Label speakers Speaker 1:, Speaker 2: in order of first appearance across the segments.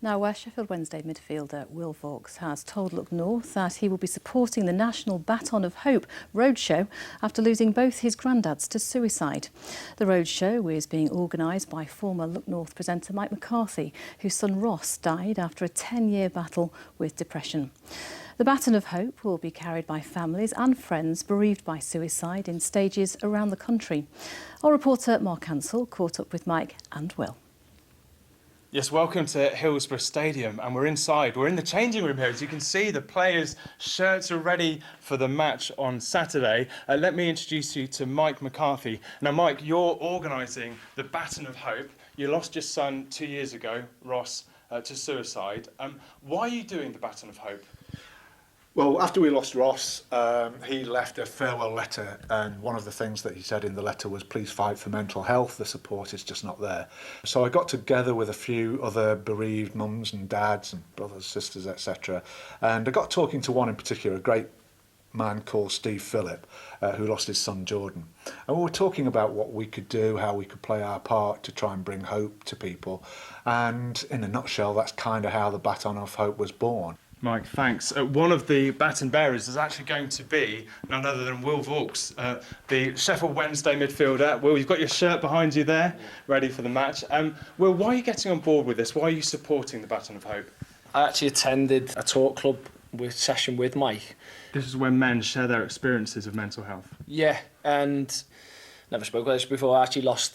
Speaker 1: Now, Sheffield Wednesday midfielder Will Vaulks has told Look North that he will be supporting the National Baton of Hope roadshow after losing both his granddads to suicide. The roadshow is being organised by former Look North presenter Mike McCarthy, whose son Ross died after a 10-year battle with depression. The Baton of Hope will be carried by families and friends bereaved by suicide in stages around the country. Our reporter Mark Ansell caught up with Mike and Will.
Speaker 2: Yes, welcome to Hillsborough Stadium, and we're inside. We're in the changing room here. As you can see, the players' shirts are ready for the match on Saturday. Let me introduce you to Mike McCarthy. Now, Mike, you're organising the Baton of Hope. You lost your son 2 years ago, Ross, to suicide. Why are you doing the Baton of Hope?
Speaker 3: Well, after we lost Ross, he left a farewell letter, and one of the things that he said in the letter was, please fight for mental health, the support is just not there. So I got together with a few other bereaved mums and dads and brothers, sisters, etc. And I got talking to one in particular, a great man called Steve Phillip, who lost his son Jordan. And we were talking about what we could do, how we could play our part to try and bring hope to people. And in a nutshell, that's kind of how the Baton of Hope was born.
Speaker 2: Mike, thanks. One of the baton bearers is actually going to be none other than Will Vaulks, the Sheffield Wednesday midfielder. Will, you've got your shirt behind you there, ready for the match. Will, why are you getting on board with this? Why are you supporting the Baton of Hope?
Speaker 4: I actually attended a talk club session with Mike.
Speaker 2: This is when men share their experiences of mental health.
Speaker 4: Yeah, and never spoke about this before. I actually lost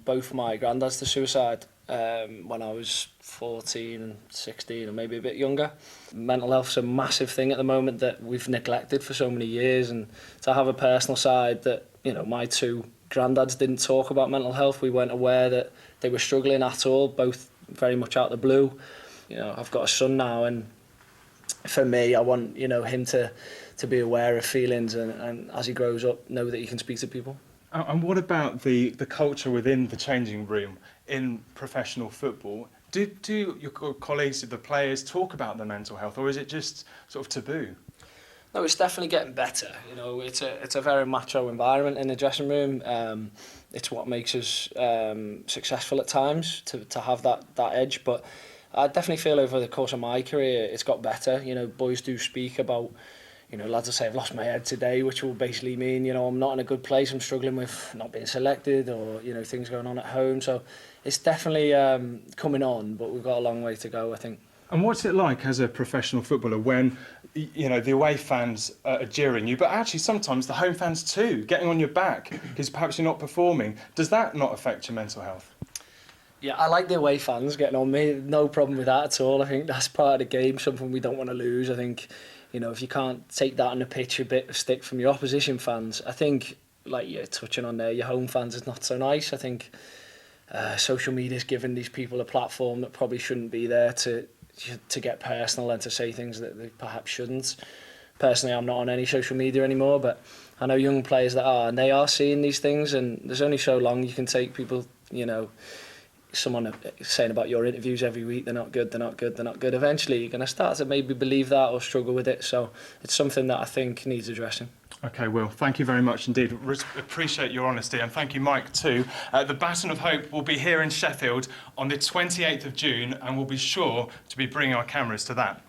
Speaker 4: both my granddads to suicide when I was 14 and 16, or maybe a bit younger. Mental health's a massive thing at the moment that we've neglected for so many years, and to have a personal side that, you know, my two granddads didn't talk about mental health. We weren't aware that they were struggling at all, both very much out of the blue. You know, I've got a son now, and for me, I want, you know, him to be aware of feelings and as he grows up, know that he can speak to people.
Speaker 2: And what about the culture within the changing room in professional football? Do your colleagues, the players, talk about their mental health, or is it just sort of taboo?
Speaker 4: No, it's definitely getting better. You know, it's a very macho environment in the dressing room. It's what makes us successful at times to have that edge. But I definitely feel over the course of my career, it's got better. You know, boys do speak about, you know, lads will say, I've lost my head today, which will basically mean, you know, I'm not in a good place, I'm struggling with not being selected, or, you know, things going on at home. So it's definitely coming on, but we've got a long way to go, I think.
Speaker 2: And what's it like as a professional footballer when, you know, the away fans are jeering you, but actually sometimes the home fans too, getting on your back because perhaps you're not performing? Does that not affect your mental health?
Speaker 4: Yeah, I like the away fans getting on me, no problem with that at all. I think that's part of the game, something we don't want to lose. I think, you know, if you can't take that on the pitch, a bit of stick from your opposition fans. I think, like you're touching on there, your home fans is not so nice. I think social media's given these people a platform that probably shouldn't be there to get personal and to say things that they perhaps shouldn't. Personally, I'm not on any social media anymore, but I know young players that are, and they are seeing these things, and there's only so long you can take people, you know, someone saying about your interviews every week, they're not good, they're not good, they're not good. Eventually, you're going to start to maybe believe that or struggle with it. So it's something that I think needs addressing.
Speaker 2: OK, Will, thank you very much indeed. Appreciate your honesty, and thank you, Mike, too. The Baton of Hope will be here in Sheffield on the 28th of June, and we'll be sure to be bringing our cameras to that.